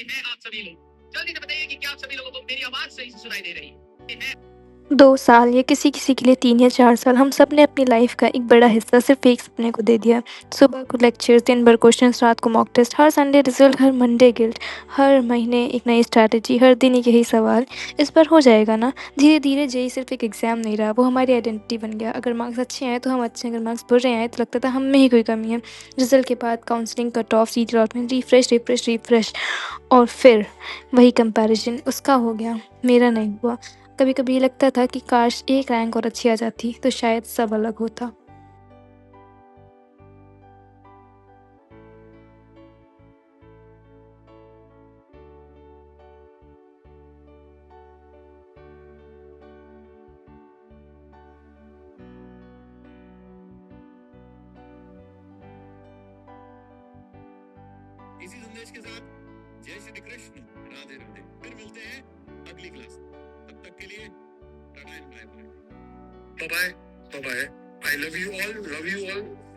हैं आप सभी लोग। जल्दी से बताइए कि क्या आप सभी लोगों को मेरी आवाज सही से सुनाई दे रही है? 2 साल या किसी-किसी के लिए 3 या 4 साल, हम सब ने अपनी लाइफ़ का एक बड़ा हिस्सा सिर्फ़ एक सपने को दे दिया। सुबह को लेक्चर्स, दिन भर क्वेश्चंस, रात को मॉक टेस्ट, हर संडे रिज़ल्ट, हर मंडे गिल्ट, हर महीने एक नई स्ट्रैटेजी, हर दिन एक यही सवाल, इस बार हो जाएगा ना? धीरे-धीरे जेईई सिर्फ़ एक एग्ज़ाम नहीं रहा, वो हमारी आइडेंटिटी बन गया। अगर मार्क्स अच्छे आए तो हम अच्छे हैं, अगर मार्क्स बुरे आए तो लगता था हम में ही कोई कमी है। रिज़ल्ट के बाद counselling, cut off, seat allotment, refresh, refresh, refresh और फिर वही कंपैरिज़न, उसका हो गया, मेरा नहीं हुआ। कभी-कभी ये लगता था कि काश एक रैंक और अच्छी आ जाती तो शायद सब अलग होता। इसी संदेश के साथ जय श्री कृष्ण, राधे राधे। फिर मिलते हैं अगली क्लास में। तब तक के लिए tata and bye bye. Bye bye. I love you all, love you all.